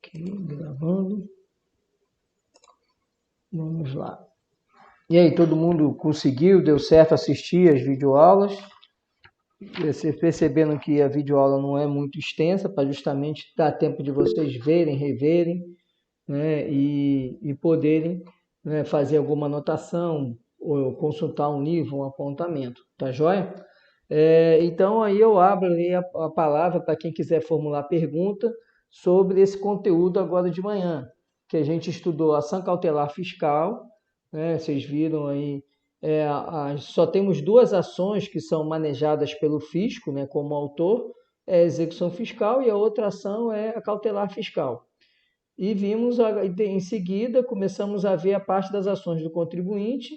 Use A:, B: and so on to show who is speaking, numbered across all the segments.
A: Ok, gravando. Vamos lá. E aí, todo mundo conseguiu? Deu certo assistir as videoaulas? Vocês percebendo que a videoaula não é muito extensa, para justamente dar tempo de vocês verem, reverem, né, e poderem, né, fazer alguma anotação, ou consultar um livro, um apontamento, tá joia? Então aí eu abro aí a palavra para quem quiser formular pergunta sobre esse conteúdo agora de manhã, que a gente estudou ação cautelar fiscal, né? Vocês viram aí, só temos duas ações que são manejadas pelo fisco, né, como autor, é a execução fiscal e a outra ação é a cautelar fiscal. E vimos, em seguida, começamos a ver a parte das ações do contribuinte,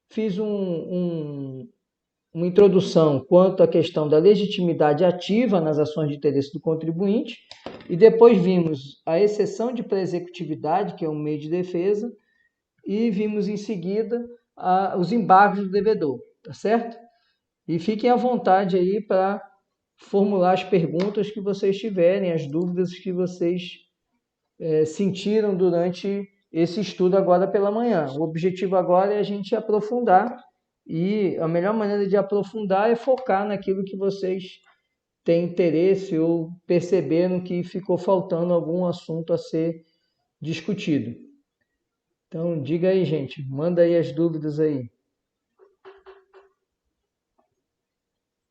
A: fiz uma introdução quanto à questão da legitimidade ativa nas ações de interesse do contribuinte, e depois vimos a exceção de pré-executividade, que é um meio de defesa, e vimos em seguida os embargos do devedor, tá certo? E fiquem à vontade aí para formular as perguntas que vocês tiverem, as dúvidas que vocês sentiram durante esse estudo agora pela manhã. O objetivo agora é a gente aprofundar, e a melhor maneira de aprofundar é focar naquilo que vocês têm interesse ou perceberam que ficou faltando algum assunto a ser discutido. Então, diga aí, gente, manda aí as dúvidas aí.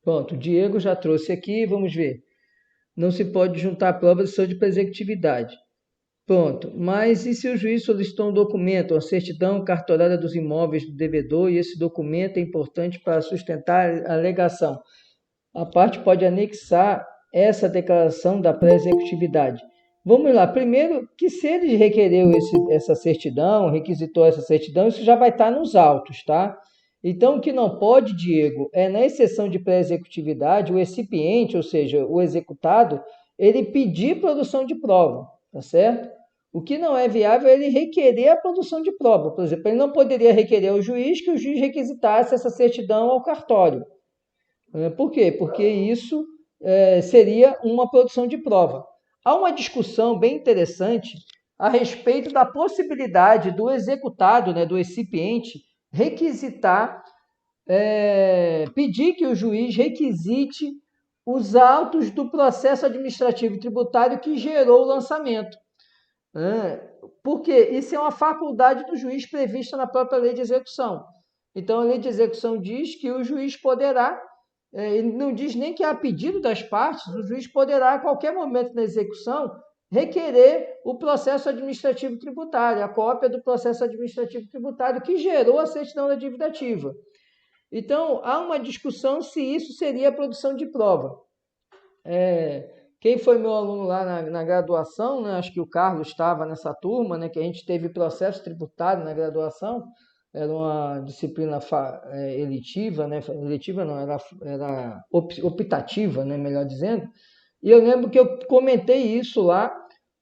A: Pronto, o Diego já trouxe aqui, vamos ver. Não se pode juntar provas só de executividade. Pronto, mas e se o juiz solicitou um documento, uma certidão cartorária dos imóveis do devedor, e esse documento é importante para sustentar a alegação? A parte pode anexar essa declaração da pré-executividade. Vamos lá, primeiro que se ele requereu essa certidão, requisitou essa certidão, isso já vai estar nos autos, tá? Então, o que não pode, Diego, é na exceção de pré-executividade, o recipiente, ou seja, o executado, ele pedir produção de prova, tá certo? O que não é viável é ele requerer a produção de prova. Por exemplo, ele não poderia requerer ao juiz que o juiz requisitasse essa certidão ao cartório. Por quê? Porque isso seria uma produção de prova. Há uma discussão bem interessante a respeito da possibilidade do executado, né, do recipiente, requisitar, pedir que o juiz requisite os autos do processo administrativo tributário que gerou o lançamento. Porque isso é uma faculdade do juiz prevista na própria lei de execução. Então, a lei de execução diz que o juiz poderá, ele não diz nem que é a pedido das partes, o juiz poderá, a qualquer momento da execução, requerer o processo administrativo tributário, a cópia do processo administrativo tributário que gerou a certidão da dívida ativa. Então, há uma discussão se isso seria a produção de prova. Quem foi meu aluno lá na graduação, né? Acho que o Carlos estava nessa turma, né? Que a gente teve processo tributário na graduação, era uma disciplina eletiva, né? Eletiva não, era optativa, né? Melhor dizendo. E eu lembro que eu comentei isso lá,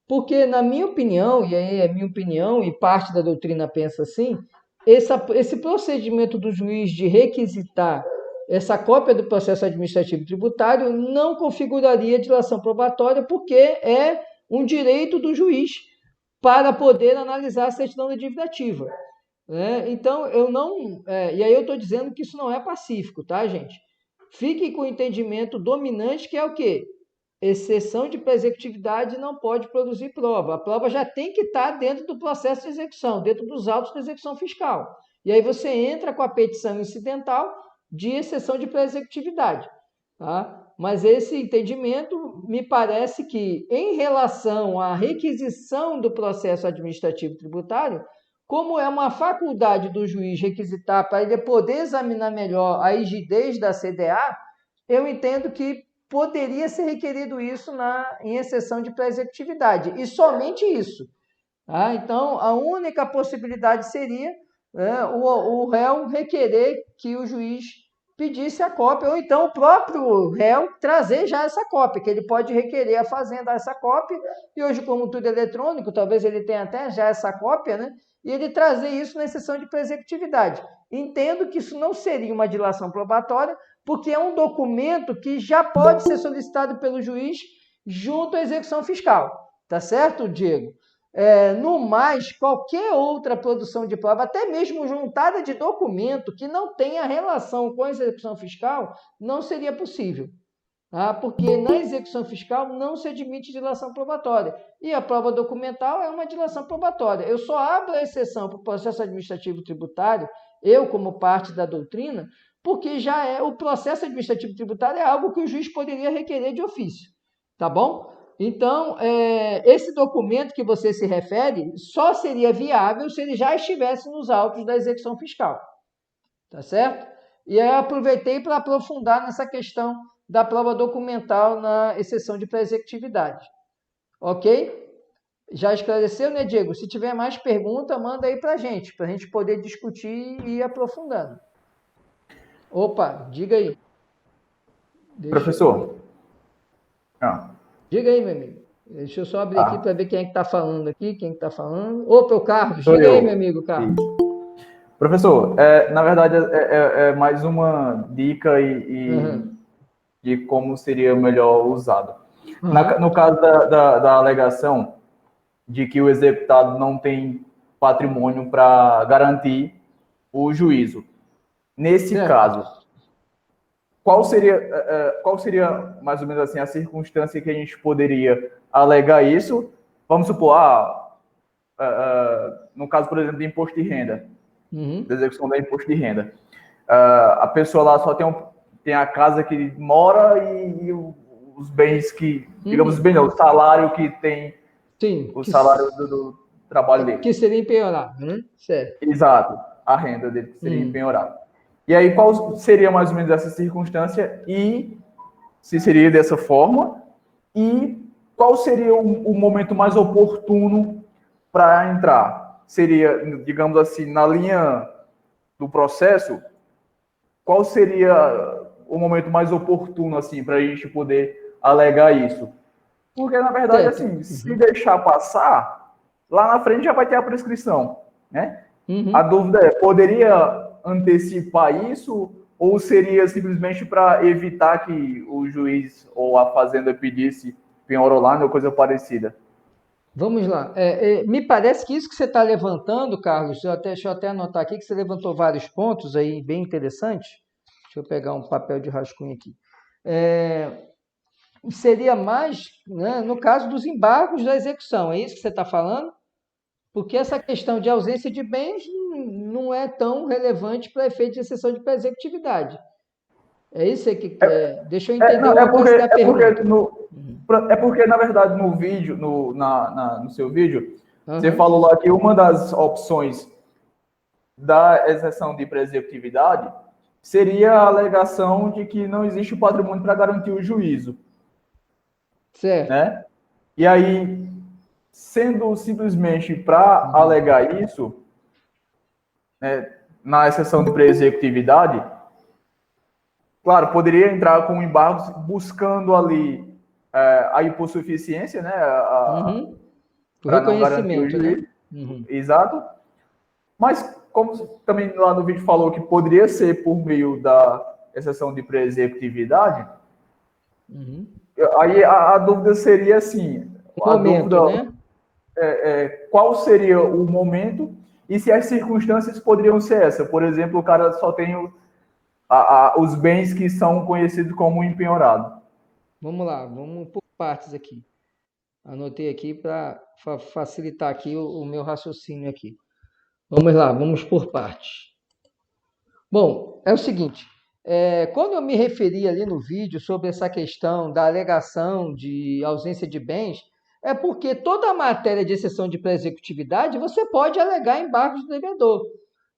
A: porque na minha opinião, e aí é minha opinião, e parte da doutrina pensa assim, esse procedimento do juiz de requisitar essa cópia do processo administrativo tributário não configuraria dilação probatória, porque é um direito do juiz para poder analisar a certidão da dívida ativa. Então, eu não... e aí eu estou dizendo que isso não é pacífico, tá, gente? Fique com o entendimento dominante, que é o quê? Exceção de pré-executividade não pode produzir prova. A prova já tem que estar dentro do processo de execução, dentro dos autos de execução fiscal. E aí você entra com a petição incidental de exceção de pré-executividade. Tá? Mas esse entendimento me parece que, em relação à requisição do processo administrativo tributário, como é uma faculdade do juiz requisitar para ele poder examinar melhor a rigidez da CDA, eu entendo que poderia ser requerido isso em exceção de pré-executividade, e somente isso. Tá? Então, a única possibilidade seria o réu requerer que o juiz pedisse a cópia, ou então o próprio réu trazer já essa cópia, que ele pode requerer a fazenda essa cópia, e hoje, como tudo é eletrônico, talvez ele tenha até já essa cópia, né? E ele trazer isso na exceção de pré-executividade. Entendo que isso não seria uma dilação probatória, porque é um documento que já pode ser solicitado pelo juiz junto à execução fiscal. Tá certo, Diego? No mais, qualquer outra produção de prova, até mesmo juntada de documento que não tenha relação com a execução fiscal, não seria possível. Tá? Porque na execução fiscal não se admite dilação probatória. E a prova documental é uma dilação probatória. Eu só abro a exceção para o processo administrativo tributário, eu como parte da doutrina, porque já o processo administrativo tributário é algo que o juiz poderia requerer de ofício. Tá bom? Então, esse documento que você se refere só seria viável se ele já estivesse nos autos da execução fiscal. Tá certo? E aí eu aproveitei para aprofundar nessa questão da prova documental na exceção de pré-executividade. Ok? Já esclareceu, né, Diego? Se tiver mais pergunta, manda aí para a gente poder discutir e ir aprofundando. Opa, diga aí.
B: Professor.
A: Diga aí, meu amigo. Deixa eu só abrir aqui para ver quem é que está falando aqui, quem está falando. Opa, o Carlos.
B: Sou
A: Diga aí,
B: eu.
A: meu amigo Carlos.
B: Isso. Professor, na verdade é mais uma dica de como seria melhor usado. No caso da alegação de que o executado não tem patrimônio para garantir o juízo. Nesse caso, qual seria mais ou menos assim a circunstância que a gente poderia alegar isso? Vamos supor, no caso, por exemplo, de imposto de renda, da execução da imposto de renda, a pessoa lá só tem a casa que mora e os bens que, digamos bem, o salário que tem,
A: sim,
B: o salário do trabalho dele.
A: Que seria empenhorado, né? Certo.
B: Exato, a renda dele que seria empenhorada. E aí, qual seria mais ou menos essa circunstância e se seria dessa forma e qual seria o momento mais oportuno para entrar? Seria, digamos assim, na linha do processo, qual seria o momento mais oportuno assim para a gente poder alegar isso? Porque, na verdade, assim, se deixar passar, lá na frente já vai ter a prescrição, né? A dúvida é, poderia antecipar isso ou seria simplesmente para evitar que o juiz ou a fazenda pedisse penhorolane ou coisa parecida?
A: Vamos lá. Me parece que isso que você está levantando, Carlos, deixa eu até anotar aqui que você levantou vários pontos aí bem interessantes. Deixa eu pegar um papel de rascunho aqui. Seria mais, né, no caso dos embargos da execução, é isso que você está falando? Porque essa questão de ausência de bens não é tão relevante para efeito de exceção de pré-executividade. É isso que deixa eu entender o alcance da pergunta.
B: É porque, na verdade, no vídeo, no seu vídeo, você falou lá que uma das opções da exceção de pré-executividade seria a alegação de que não existe o patrimônio para garantir o juízo.
A: Certo.
B: Né? E aí, sendo simplesmente para alegar isso, né, na exceção de pré-executividade, claro, poderia entrar com embargos buscando ali a hipossuficiência, né, para não garantir o juízo. Né? Exato. Mas, como também lá no vídeo falou que poderia ser por meio da exceção de pré-executividade, aí a dúvida seria assim, qual seria o momento e se as circunstâncias poderiam ser essa. Por exemplo, o cara só tem os bens que são conhecidos como empenhorado.
A: Vamos lá, vamos por partes aqui. Anotei aqui para facilitar aqui o meu raciocínio aqui. Vamos lá, vamos por partes. Bom, é o seguinte, quando eu me referi ali no vídeo sobre essa questão da alegação de ausência de bens, é porque toda a matéria de exceção de pré-executividade você pode alegar embargos do devedor.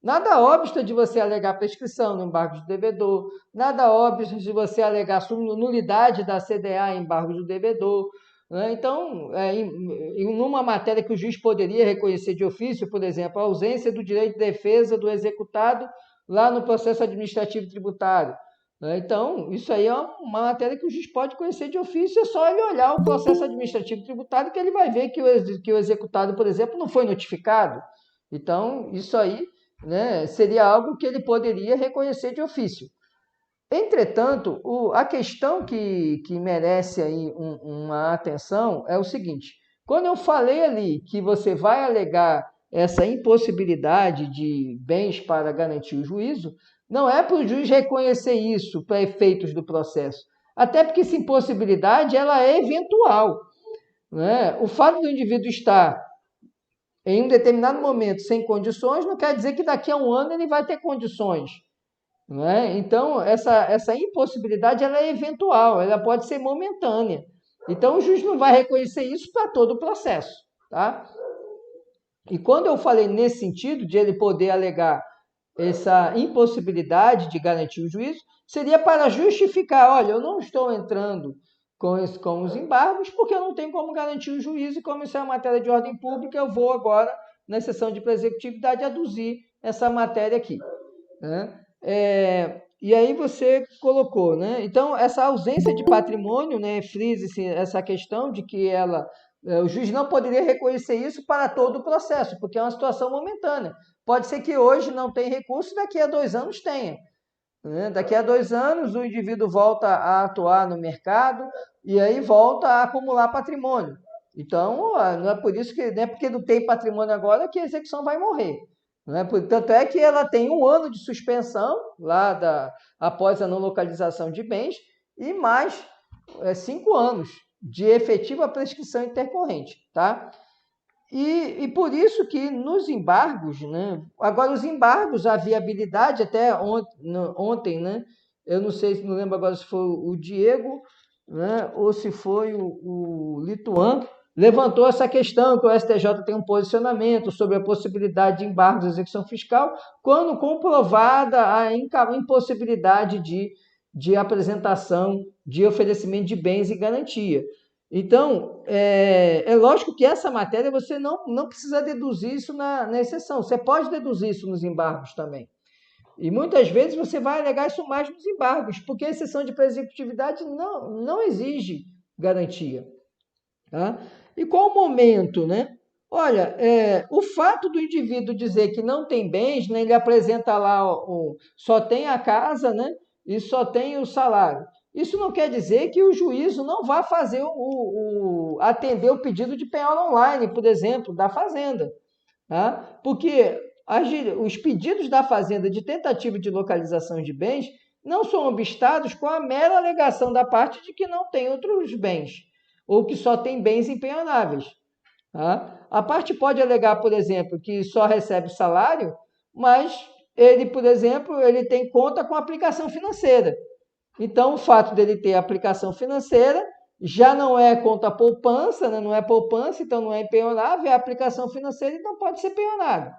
A: Nada obsta de você alegar prescrição no embargo do devedor, nada obsta de você alegar nulidade da CDA em embargo do devedor. Né? Então, numa matéria que o juiz poderia reconhecer de ofício, por exemplo, a ausência do direito de defesa do executado lá no processo administrativo tributário. Então, isso aí é uma matéria que o juiz pode conhecer de ofício, é só ele olhar o processo administrativo tributário que ele vai ver que o executado, por exemplo, não foi notificado. Então, isso aí, né, seria algo que ele poderia reconhecer de ofício. Entretanto, a questão que merece aí uma atenção é o seguinte, Quando eu falei ali que você vai alegar essa impossibilidade de bens para garantir o juízo, não é para o juiz reconhecer isso para efeitos do processo. Até porque essa impossibilidade ela é eventual, né? O fato do indivíduo estar em um determinado momento sem condições não quer dizer que daqui a um ano ele vai ter condições. Não é? Então, essa impossibilidade ela é eventual, ela pode ser momentânea. Então, o juiz não vai reconhecer isso para todo o processo. Tá? E quando eu falei nesse sentido, de ele poder alegar essa impossibilidade de garantir o juízo, seria para justificar, olha, eu não estou entrando com os embargos porque eu não tenho como garantir o juízo e como isso é uma matéria de ordem pública, eu vou agora, na sessão de pré-executividade, aduzir essa matéria aqui. Né? E aí você colocou, né? Então, essa ausência de patrimônio, né, frisa-se essa questão de que o juiz não poderia reconhecer isso para todo o processo, porque é uma situação momentânea. Pode ser que hoje não tenha recurso, daqui a 2 anos tenha. Né? Daqui a 2 anos o indivíduo volta a atuar no mercado e aí volta a acumular patrimônio. Então, não é por isso que, não é porque não tem patrimônio agora que a execução vai morrer. Não é? Tanto é que ela tem 1 ano de suspensão após a não localização de bens e mais 5 anos de efetiva prescrição intercorrente. Tá? E por isso que nos embargos, né? Agora os embargos, a viabilidade, até ontem, né? Eu não sei, não lembro agora se foi o Diego, né? Ou se foi o Lituan, levantou essa questão que o STJ tem um posicionamento sobre a possibilidade de embargos de execução fiscal quando comprovada a impossibilidade de apresentação, de oferecimento de bens e garantia. Então, é lógico que essa matéria você não precisa deduzir isso na exceção. Você pode deduzir isso nos embargos também. E muitas vezes você vai alegar isso mais nos embargos, porque a exceção de pré-executividade não exige garantia. Tá? E qual o momento, né? Olha, o fato do indivíduo dizer que não tem bens, né, ele apresenta lá, só tem a casa, né, e só tem o salário. Isso não quer dizer que o juízo não vá fazer atender o pedido de penhora online, por exemplo, da Fazenda. Tá? Porque os pedidos da Fazenda de tentativa de localização de bens não são obstados com a mera alegação da parte de que não tem outros bens, ou que só tem bens impenhoráveis. Tá? A parte pode alegar, por exemplo, que só recebe salário, mas ele, por exemplo, ele tem conta com aplicação financeira. Então, o fato dele ter aplicação financeira já não é conta poupança, né? Não é poupança, então não é empenhorável, é aplicação financeira, então pode ser penhorado.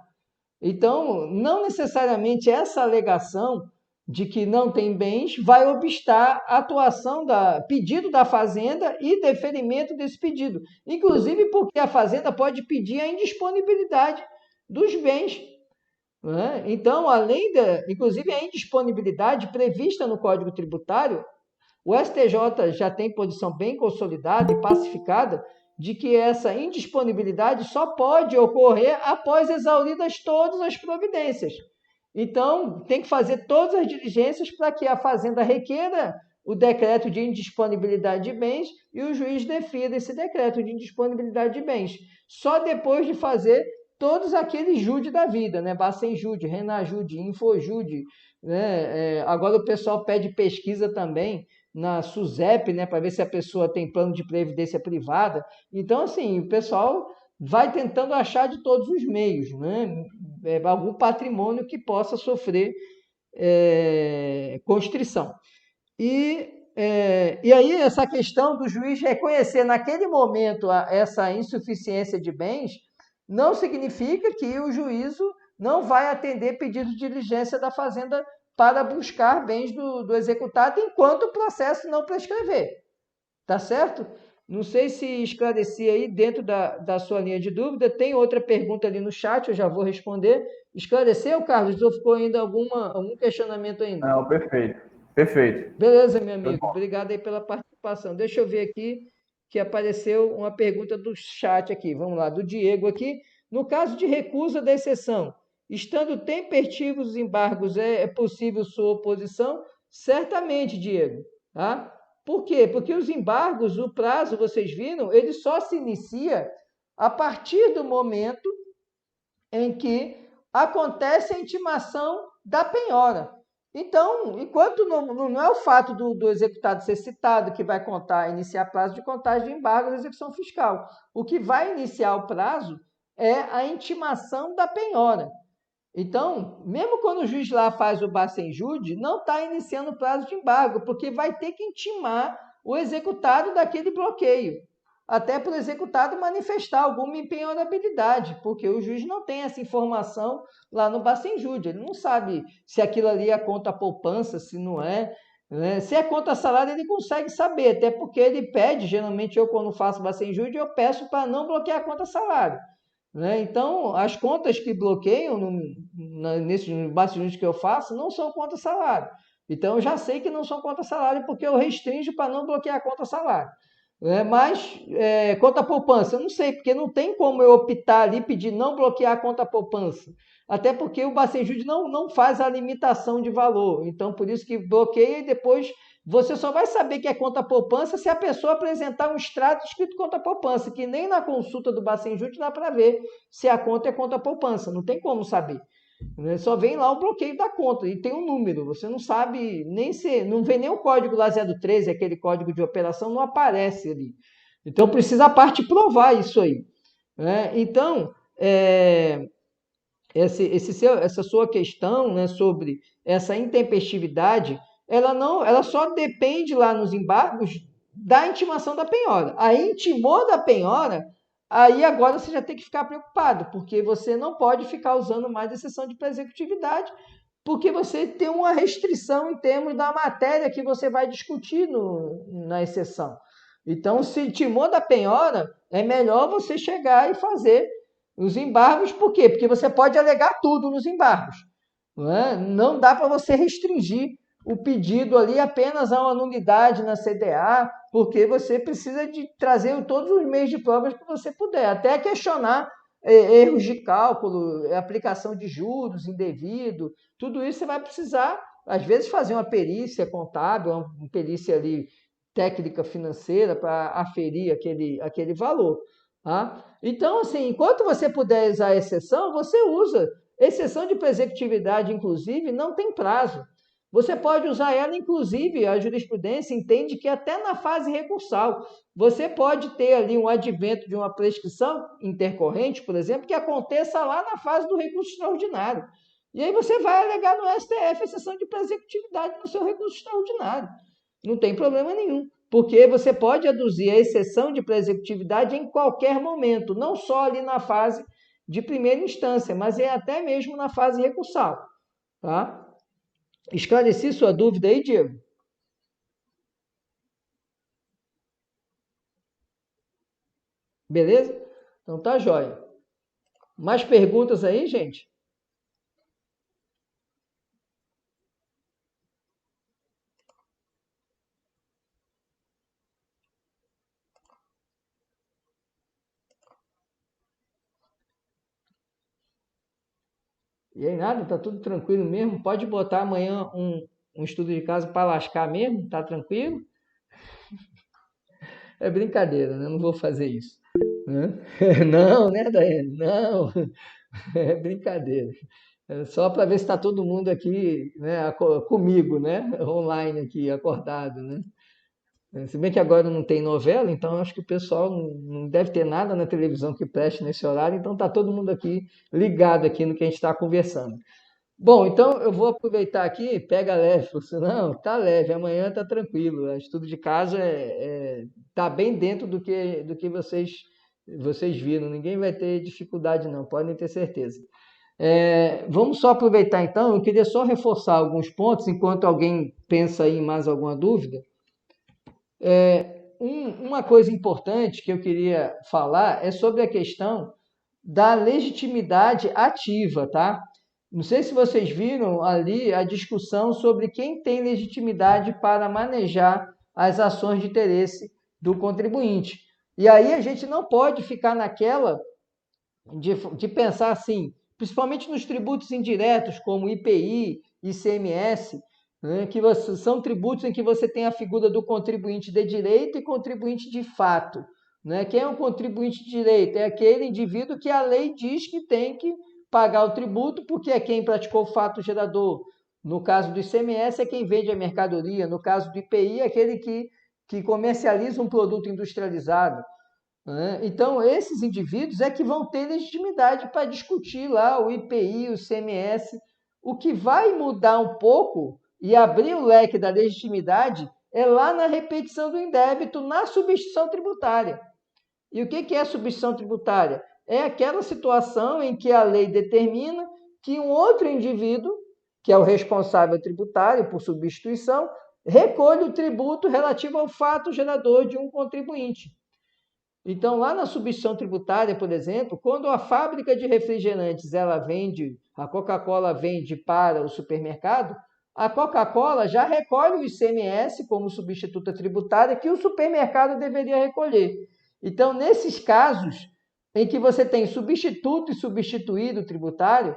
A: Então, não necessariamente essa alegação de que não tem bens vai obstar a atuação pedido da Fazenda e deferimento desse pedido. Inclusive porque a Fazenda pode pedir a indisponibilidade dos bens. Né? Então, inclusive a indisponibilidade prevista no Código Tributário, o STJ já tem posição bem consolidada e pacificada de que essa indisponibilidade só pode ocorrer após exauridas todas as providências. Então, tem que fazer todas as diligências para que a Fazenda requeira o decreto de indisponibilidade de bens e o juiz defina esse decreto de indisponibilidade de bens. Só depois de fazer todos aqueles JUD da vida, né? Bacen-JUD, Renan-JUD, Info-JUD, né? Agora o pessoal pede pesquisa também na SUSEP, né? Para ver se a pessoa tem plano de previdência privada. Então, assim, o pessoal vai tentando achar de todos os meios, né? Algum patrimônio que possa sofrer constrição. E aí essa questão do juiz reconhecer naquele momento essa insuficiência de bens não significa que o juízo não vai atender pedido de diligência da Fazenda para buscar bens do executado enquanto o processo não prescrever. Tá certo? Não sei se esclareci aí dentro da sua linha de dúvida. Tem outra pergunta ali no chat, eu já vou responder. Esclareceu, Carlos? Ou ficou ainda algum questionamento ainda?
B: Não, perfeito. Perfeito.
A: Beleza, meu amigo. Obrigado aí pela participação. Deixa eu ver aqui que apareceu uma pergunta do chat aqui. Vamos lá, do Diego aqui. No caso de recusa da exceção, estando tempestivos os embargos, é possível sua oposição? Certamente, Diego. Tá? Por quê? Porque os embargos, o prazo, vocês viram, ele só se inicia a partir do momento em que acontece a intimação da penhora. Então, enquanto não é o fato do executado ser citado que vai iniciar prazo de contagem de embargo da execução fiscal. O que vai iniciar o prazo é a intimação da penhora. Então, mesmo quando o juiz lá faz o Bacenjude, não está iniciando o prazo de embargo, porque vai ter que intimar o executado daquele bloqueio, até para o executado manifestar alguma impenhorabilidade, porque o juiz não tem essa informação lá no Bacenjude, ele não sabe se aquilo ali é conta poupança, se não é, né? Se é conta salário, ele consegue saber, até porque ele pede, geralmente eu quando faço Bacenjude, eu peço para não bloquear a conta salário. Né? Então, as contas que bloqueiam nesses Bacenjude que eu faço não são conta salário. Então, eu já sei que não são conta salário porque eu restringo para não bloquear a conta salário. Mas, conta poupança, eu não sei, porque não tem como eu optar ali, pedir não bloquear a conta poupança. Até porque o Bacenjude não faz a limitação de valor. Então, por isso que bloqueia e depois você só vai saber que é conta poupança se a pessoa apresentar um extrato escrito conta poupança, que nem na consulta do Bacenjude dá para ver se a conta é conta poupança. Não tem como saber. Só vem lá o bloqueio da conta e tem um número. Você não sabe nem se... Não vem nem o código lá 013, aquele código de operação, não aparece ali. Então, precisa a parte provar isso aí. Então, essa sua questão, né, sobre essa intempestividade, ela só depende lá nos embargos da intimação da penhora. Aí intimou da penhora, aí agora você já tem que ficar preocupado, porque você não pode ficar usando mais a exceção de pré-executividade, porque você tem uma restrição em termos da matéria que você vai discutir na exceção. Então, se intimou da penhora, é melhor você chegar e fazer os embargos. Por quê? Porque você pode alegar tudo nos embargos. Não dá para você restringir o pedido ali apenas a uma nulidade na CDA, porque você precisa de trazer todos os meios de provas que você puder, até questionar erros de cálculo, aplicação de juros indevido, tudo isso você vai precisar, às vezes, fazer uma perícia contábil, uma perícia ali técnica financeira para aferir aquele valor. Tá? Então, assim, enquanto você puder usar a exceção, você usa. Exceção de pré-executividade, inclusive, não tem prazo. Você pode usar ela, inclusive, a jurisprudência entende que até na fase recursal. Você pode ter ali um advento de uma prescrição intercorrente, por exemplo, que aconteça lá na fase do recurso extraordinário. E aí você vai alegar no STF a exceção de pré-executividade no seu recurso extraordinário. Não tem problema nenhum, porque você pode aduzir a exceção de pré-executividade em qualquer momento, não só ali na fase de primeira instância, mas até mesmo na fase recursal. Tá? Esclareci sua dúvida aí, Diego? Beleza? Então tá jóia. Mais perguntas aí, gente? E aí, nada? Tá tudo tranquilo mesmo? Pode botar amanhã um estudo de caso para lascar mesmo? Tá tranquilo? É brincadeira, né? Não vou fazer isso. Né? Não, né, Daiane? Não, é brincadeira. É só para ver se está todo mundo aqui, né, comigo, né? Online aqui, acordado, né? Se bem que agora não tem novela, então acho que o pessoal não deve ter nada na televisão que preste nesse horário, então está todo mundo aqui ligado aqui no que a gente está conversando. Bom, então eu vou aproveitar aqui, pega leve, você não, tá leve, amanhã tá tranquilo. O estudo de caso tá bem dentro do que vocês viram. Ninguém vai ter dificuldade, não, podem ter certeza. Vamos só aproveitar então, eu queria só reforçar alguns pontos, enquanto alguém pensa aí em mais alguma dúvida. Uma coisa importante que eu queria falar é sobre a questão da legitimidade ativa, tá? Não sei se vocês viram ali a discussão sobre quem tem legitimidade para manejar as ações de interesse do contribuinte. E aí a gente não pode ficar naquela de pensar assim, principalmente nos tributos indiretos, como IPI, ICMS, né, são tributos em que você tem a figura do contribuinte de direito e contribuinte de fato. Né? Quem é um contribuinte de direito? É aquele indivíduo que a lei diz que tem que pagar o tributo, porque é quem praticou o fato gerador. No caso do ICMS, é quem vende a mercadoria. No caso do IPI, é aquele que comercializa um produto industrializado. Né? Então, esses indivíduos é que vão ter legitimidade para discutir lá o IPI, o ICMS. O que vai mudar um pouco e abrir o leque da legitimidade é lá na repetição do indébito, na substituição tributária. E o que é a substituição tributária? É aquela situação em que a lei determina que um outro indivíduo, que é o responsável tributário por substituição, recolhe o tributo relativo ao fato gerador de um contribuinte. Então, lá na substituição tributária, por exemplo, quando a fábrica de refrigerantes a Coca-Cola vende para o supermercado, a Coca-Cola já recolhe o ICMS como substituta tributária que o supermercado deveria recolher. Então, nesses casos em que você tem substituto e substituído tributário,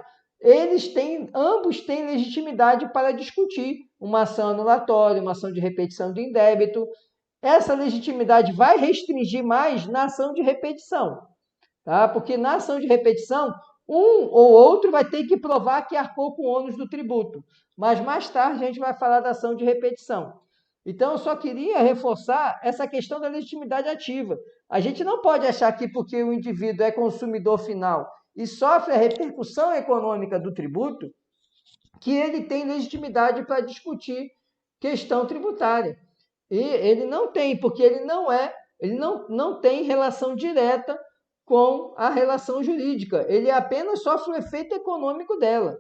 A: ambos têm legitimidade para discutir uma ação anulatória, uma ação de repetição do indébito. Essa legitimidade vai restringir mais na ação de repetição, tá? Porque na ação de repetição, um ou outro vai ter que provar que arcou com o ônus do tributo. Mas mais tarde a gente vai falar da ação de repetição. Então, eu só queria reforçar essa questão da legitimidade ativa. A gente não pode achar que porque o indivíduo é consumidor final e sofre a repercussão econômica do tributo, que ele tem legitimidade para discutir questão tributária. E ele não tem, porque ele não tem relação direta com a relação jurídica. Ele apenas sofre o efeito econômico dela.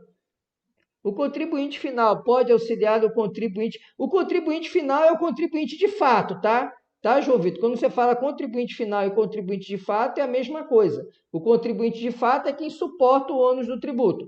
A: O contribuinte final pode auxiliar o contribuinte. O contribuinte final é o contribuinte de fato, tá? Tá, João Vitor? Quando você fala contribuinte final e contribuinte de fato, é a mesma coisa. O contribuinte de fato é quem suporta o ônus do tributo.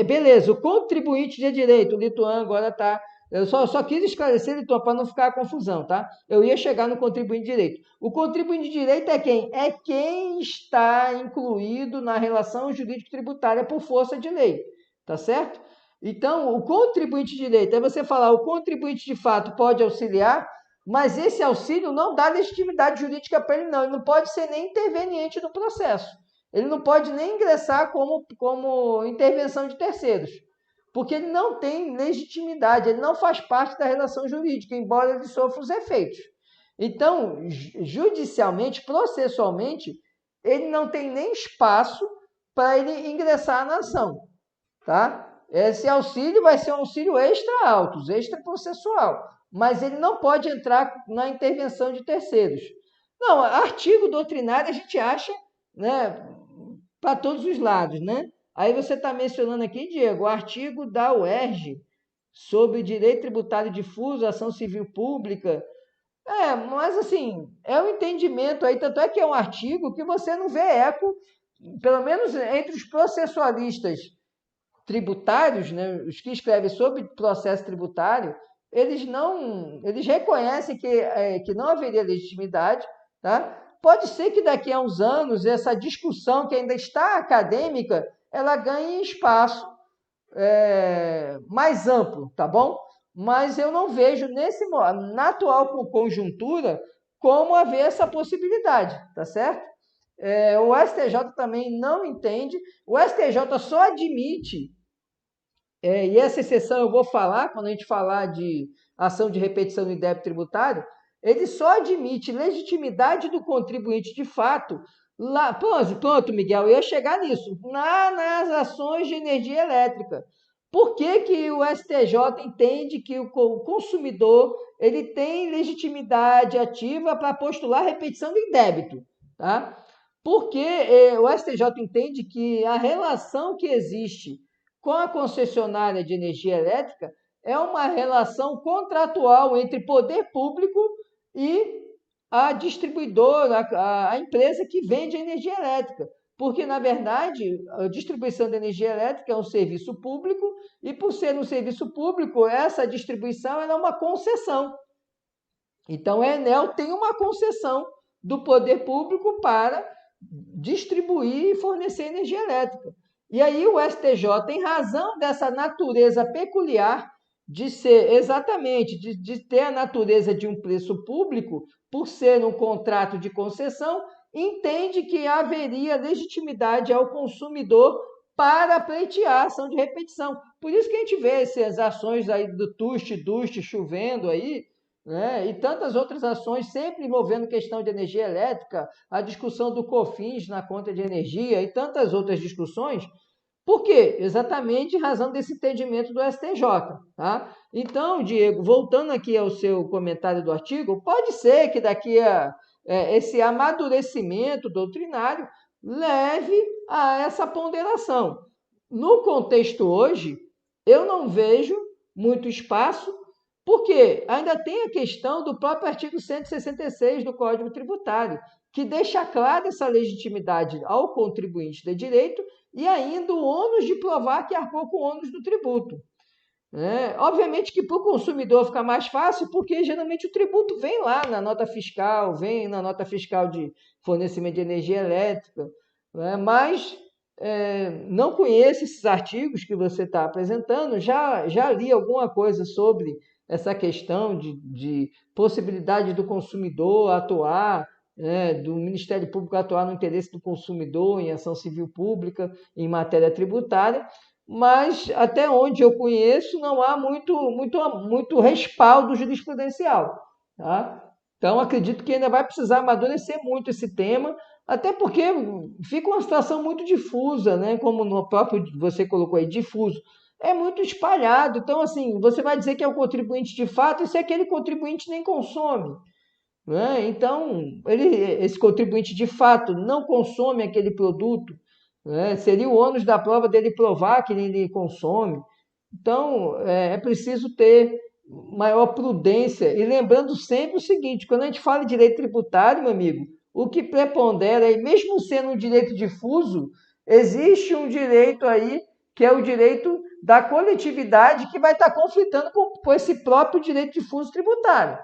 A: Beleza, o contribuinte de direito, o Lituan agora está. Eu só quis esclarecer, Lituan, para não ficar a confusão, tá? Eu ia chegar no contribuinte de direito. O contribuinte de direito é quem? É quem está incluído na relação jurídico-tributária por força de lei, tá certo? Então, o contribuinte de direito, é você falar, o contribuinte de fato pode auxiliar, mas esse auxílio não dá legitimidade jurídica para ele, não. Ele não pode ser nem interveniente no processo. Ele não pode nem ingressar como intervenção de terceiros, porque ele não tem legitimidade, ele não faz parte da relação jurídica, embora ele sofra os efeitos. Então, judicialmente, processualmente, ele não tem nem espaço para ele ingressar na ação, tá? Esse auxílio vai ser um auxílio extra autos, extra processual, mas ele não pode entrar na intervenção de terceiros. Não, artigo doutrinário a gente acha, né, para todos os lados, né? Aí você está mencionando aqui, Diego, o artigo da UERJ sobre direito tributário difuso, ação civil pública. Mas assim, é um entendimento aí, tanto é que é um artigo que você não vê eco, pelo menos entre os processualistas tributários, né, os que escrevem sobre processo tributário, eles reconhecem que não haveria legitimidade, tá? Pode ser que daqui a uns anos essa discussão que ainda está acadêmica, ela ganhe espaço mais amplo, tá bom? Mas eu não vejo na atual conjuntura como haver essa possibilidade, tá certo? O STJ também não entende, o STJ só admite, e essa exceção eu vou falar quando a gente falar de ação de repetição do débito tributário, ele só admite legitimidade do contribuinte de fato, lá, pronto, Miguel, eu ia chegar nisso, nas ações de energia elétrica. Por que o STJ entende que o consumidor ele tem legitimidade ativa para postular repetição do indébito? Tá? Porque o STJ entende que a relação que existe com a concessionária de energia elétrica é uma relação contratual entre poder público e a distribuidora, a empresa que vende a energia elétrica. Porque, na verdade, a distribuição de energia elétrica é um serviço público e, por ser um serviço público, essa distribuição é uma concessão. Então, a Enel tem uma concessão do poder público para distribuir e fornecer energia elétrica. E aí o STJ, em razão dessa natureza peculiar de ser exatamente, de ter a natureza de um preço público, por ser um contrato de concessão, entende que haveria legitimidade ao consumidor para pleitear a ação de repetição. Por isso que a gente vê essas ações aí do Dust chovendo aí, né? E tantas outras ações sempre envolvendo questão de energia elétrica, a discussão do COFINS na conta de energia e tantas outras discussões. Por quê? Exatamente em razão desse entendimento do STJ. Tá? Então, Diego, voltando aqui ao seu comentário do artigo, pode ser que daqui a esse amadurecimento doutrinário leve a essa ponderação. No contexto hoje, eu não vejo muito espaço, porque ainda tem a questão do próprio artigo 166 do Código Tributário, que deixa clara essa legitimidade ao contribuinte de direito e ainda o ônus de provar que arcou com o ônus do tributo. Obviamente que para o consumidor fica mais fácil, porque geralmente o tributo vem lá na nota fiscal, vem na nota fiscal de fornecimento de energia elétrica, mas não conheço esses artigos que você está apresentando, já li alguma coisa sobre essa questão de possibilidade do consumidor atuar, do Ministério Público atuar no interesse do consumidor em ação civil pública, em matéria tributária, mas até onde eu conheço não há muito respaldo jurisprudencial. Tá? Então, acredito que ainda vai precisar amadurecer muito esse tema, até porque fica uma situação muito difusa, né? Como no próprio você colocou aí, difuso. É muito espalhado. Então, assim, você vai dizer que é o contribuinte de fato, e se aquele contribuinte nem consome. Né? Então, esse contribuinte de fato não consome aquele produto, né? Seria o ônus da prova dele provar que ele consome. Então, é preciso ter maior prudência. E lembrando sempre o seguinte: quando a gente fala de direito tributário, meu amigo, o que prepondera, e mesmo sendo um direito difuso, existe um direito aí que é o direito da coletividade que vai estar conflitando com esse próprio direito difuso tributário.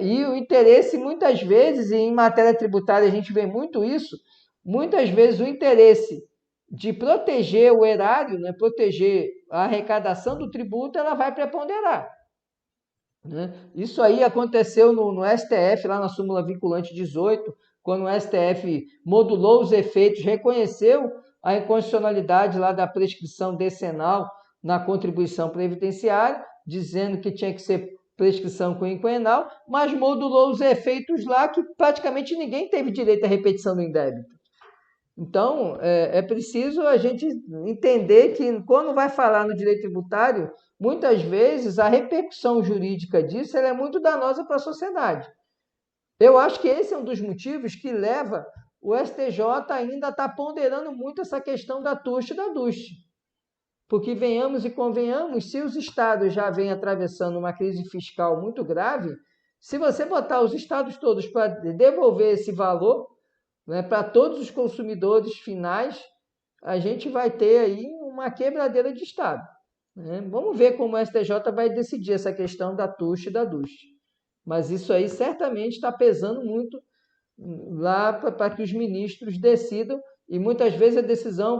A: E o interesse, muitas vezes, e em matéria tributária a gente vê muito isso, muitas vezes o interesse de proteger o erário, né, proteger a arrecadação do tributo, ela vai preponderar. Isso aí aconteceu no STF, lá na súmula vinculante 18, quando o STF modulou os efeitos, reconheceu a inconstitucionalidade lá da prescrição decenal na contribuição previdenciária, dizendo que tinha que ser prescrição quinquenal, mas modulou os efeitos lá que praticamente ninguém teve direito à repetição do indébito. Então, é preciso a gente entender que quando vai falar no direito tributário, muitas vezes a repercussão jurídica disso ela é muito danosa para a sociedade. Eu acho que esse é um dos motivos que leva o STJ ainda a estar ponderando muito essa questão da TUST e da DUST. Porque venhamos e convenhamos, se os estados já vêm atravessando uma crise fiscal muito grave, se você botar os estados todos para devolver esse valor, né, para todos os consumidores finais, a gente vai ter aí uma quebradeira de estado. Né? Vamos ver como o STJ vai decidir essa questão da TUST e da DUST. Mas isso aí certamente está pesando muito lá para que os ministros decidam, e muitas vezes a decisão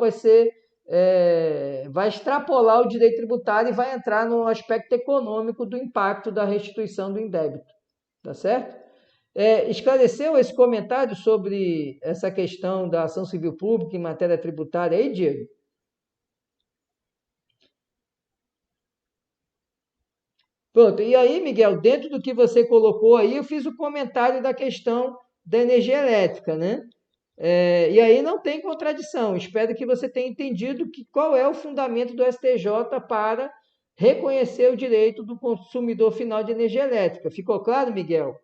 A: vai extrapolar o direito tributário e vai entrar no aspecto econômico do impacto da restituição do indébito. Tá certo? Esclareceu esse comentário sobre essa questão da ação civil pública em matéria tributária aí, Diego? Pronto, e aí, Miguel, dentro do que você colocou aí, eu fiz o comentário da questão da energia elétrica, né? E aí não tem contradição. Espero que você tenha entendido qual é o fundamento do STJ para reconhecer o direito do consumidor final de energia elétrica. Ficou claro, Miguel?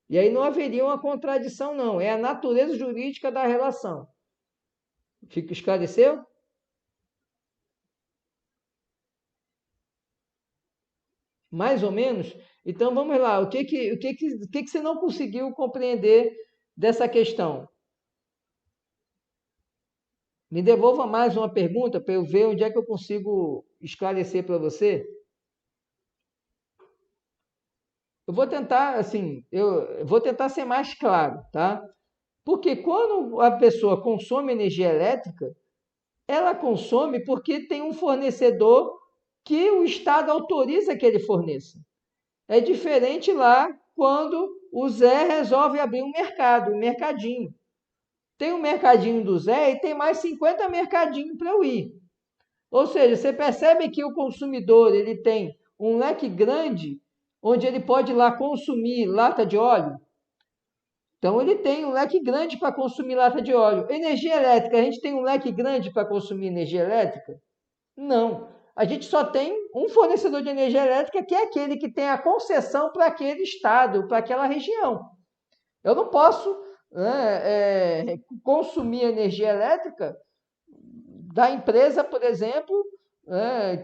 A: E aí não haveria uma contradição, não. É a natureza jurídica da relação. Esclareceu? Mais ou menos? Então vamos lá. O que você não conseguiu compreender dessa questão? Me devolva mais uma pergunta para eu ver onde é que eu consigo esclarecer para você. Eu vou tentar, assim, eu vou tentar ser mais claro, tá? Porque quando a pessoa consome energia elétrica, ela consome porque tem um fornecedor que o Estado autoriza que ele forneça. É diferente lá quando o Zé resolve abrir um mercado, um mercadinho. Tem um mercadinho do Zé e tem mais 50 mercadinhos para eu ir. Ou seja, você percebe que o consumidor ele tem um leque grande onde ele pode ir lá consumir lata de óleo. Então, ele tem um leque grande para consumir lata de óleo. Energia elétrica, a gente tem um leque grande para consumir energia elétrica? Não. A gente só tem um fornecedor de energia elétrica, que é aquele que tem a concessão para aquele estado, para aquela região. Eu não posso consumir energia elétrica da empresa, por exemplo,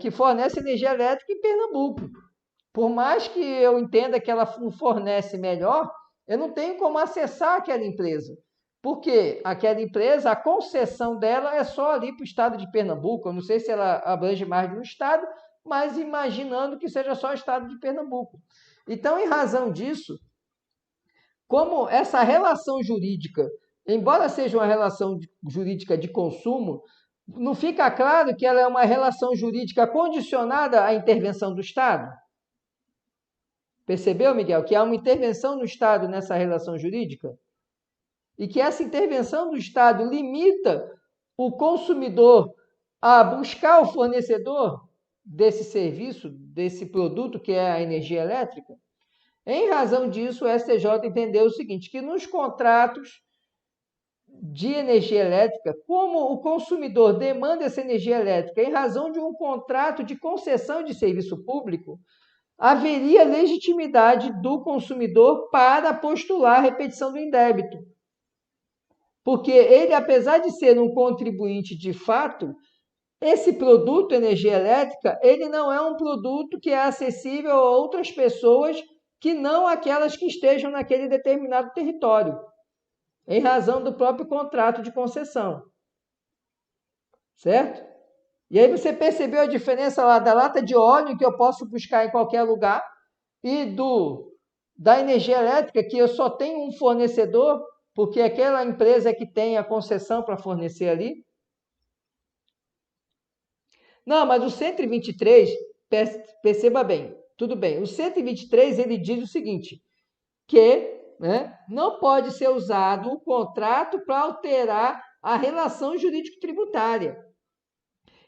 A: que fornece energia elétrica em Pernambuco. Por mais que eu entenda que ela fornece melhor, eu não tenho como acessar aquela empresa. Porque aquela empresa, a concessão dela é só ali para o estado de Pernambuco. Eu não sei se ela abrange mais de um estado, mas imaginando que seja só o estado de Pernambuco. Então, em razão disso, como essa relação jurídica, embora seja uma relação jurídica de consumo, não fica claro que ela é uma relação jurídica condicionada à intervenção do Estado? Percebeu, Miguel, que há uma intervenção do Estado nessa relação jurídica? E que essa intervenção do Estado limita o consumidor a buscar o fornecedor desse serviço, desse produto que é a energia elétrica? Em razão disso, o STJ entendeu o seguinte, que nos contratos de energia elétrica, como o consumidor demanda essa energia elétrica em razão de um contrato de concessão de serviço público, haveria legitimidade do consumidor para postular a repetição do indébito. Porque ele, apesar de ser um contribuinte de fato, esse produto, energia elétrica, ele não é um produto que é acessível a outras pessoas que não aquelas que estejam naquele determinado território, em razão do próprio contrato de concessão. Certo? E aí você percebeu a diferença lá da lata de óleo, que eu posso buscar em qualquer lugar, e da energia elétrica, que eu só tenho um fornecedor, porque aquela empresa que tem a concessão para fornecer ali. Não, mas o 123, perceba bem, tudo bem, o 123 ele diz o seguinte, que não pode ser usado o contrato para alterar a relação jurídico-tributária.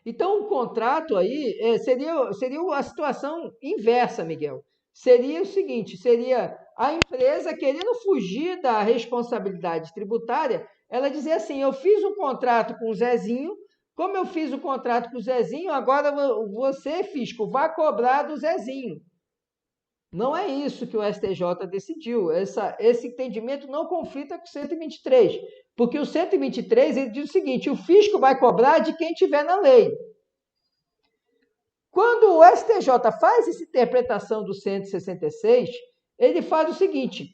A: Então, o contrato aí seria a situação inversa, Miguel. Seria o seguinte, seria a empresa querendo fugir da responsabilidade tributária, ela dizer assim, eu fiz um contrato com o Zezinho, como eu fiz o contrato com o Zezinho, agora você, fisco, vai cobrar do Zezinho. Não é isso que o STJ decidiu. Esse entendimento não conflita com o 123, porque o 123 ele diz o seguinte, o fisco vai cobrar de quem tiver na lei. Quando o STJ faz essa interpretação do 166, ele faz o seguinte,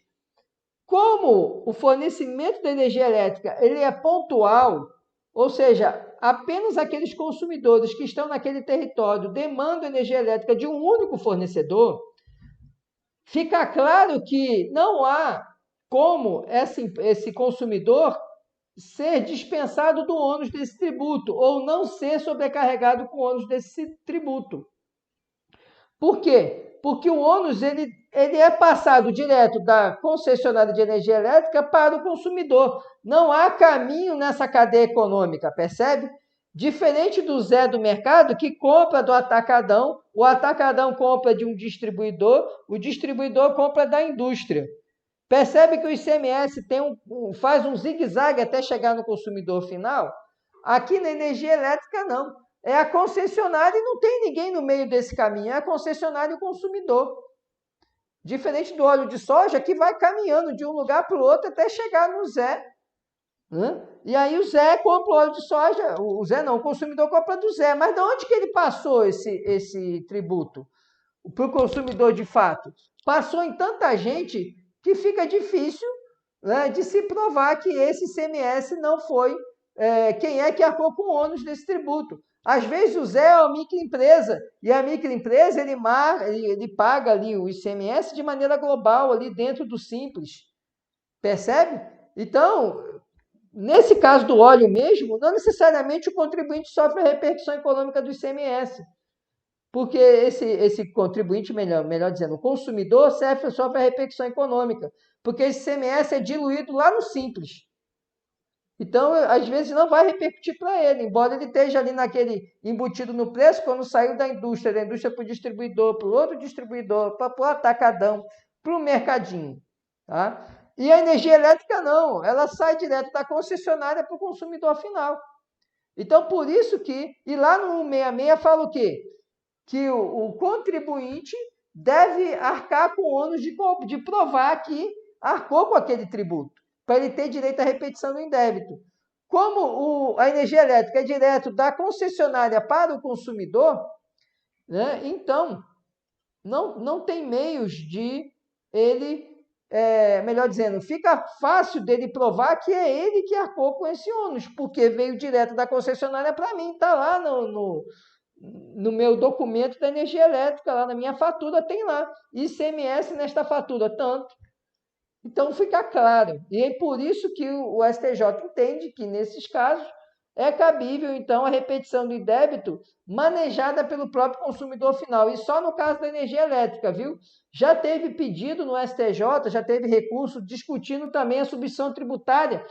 A: como o fornecimento da energia elétrica ele é pontual, ou seja, apenas aqueles consumidores que estão naquele território demandam energia elétrica de um único fornecedor, fica claro que não há como esse consumidor ser dispensado do ônus desse tributo ou não ser sobrecarregado com o ônus desse tributo. Por quê? Porque o ônus ele é passado direto da concessionária de energia elétrica para o consumidor. Não há caminho nessa cadeia econômica, percebe? Diferente do Zé do mercado, que compra do atacadão, o atacadão compra de um distribuidor, o distribuidor compra da indústria. Percebe que o ICMS faz um zigue-zague até chegar no consumidor final? Aqui na energia elétrica, não. É a concessionária e não tem ninguém no meio desse caminho. É a concessionária e o consumidor. Diferente do óleo de soja, que vai caminhando de um lugar para o outro até chegar no Zé. E aí o Zé compra o óleo de soja, o Zé não, o consumidor compra do Zé. Mas de onde que ele passou esse tributo para o consumidor de fato? Passou em tanta gente que fica difícil de se provar que esse ICMS não foi quem é que arcou com o ônus desse tributo. Às vezes o Zé é uma microempresa, e a microempresa ele paga ali o ICMS de maneira global, ali dentro do Simples. Percebe? Então, nesse caso do óleo mesmo, não necessariamente o contribuinte sofre a repercussão econômica do ICMS. Porque esse contribuinte, melhor dizendo, o consumidor sofre a repercussão econômica, porque esse CMS é diluído lá no Simples. Então, às vezes, não vai repercutir para ele, embora ele esteja ali naquele embutido no preço, quando saiu da indústria para o distribuidor, para o outro distribuidor, para o atacadão, para o mercadinho. Tá? E a energia elétrica não, ela sai direto da concessionária para o consumidor final. Então, por isso que, e lá no 166 fala o quê? Que o contribuinte deve arcar com o ônus de provar que arcou com aquele tributo, para ele ter direito à repetição do indébito. Como a energia elétrica é direto da concessionária para o consumidor, né, então não tem meios de ele, melhor dizendo, fica fácil dele provar que é ele que arcou com esse ônus, porque veio direto da concessionária para mim, está lá no meu documento da energia elétrica, lá na minha fatura tem lá, ICMS nesta fatura, tanto. Então fica claro, e é por isso que o STJ entende que nesses casos é cabível então a repetição do débito manejada pelo próprio consumidor final, e só no caso da energia elétrica, viu? Já teve pedido no STJ, já teve recurso discutindo também a substituição tributária,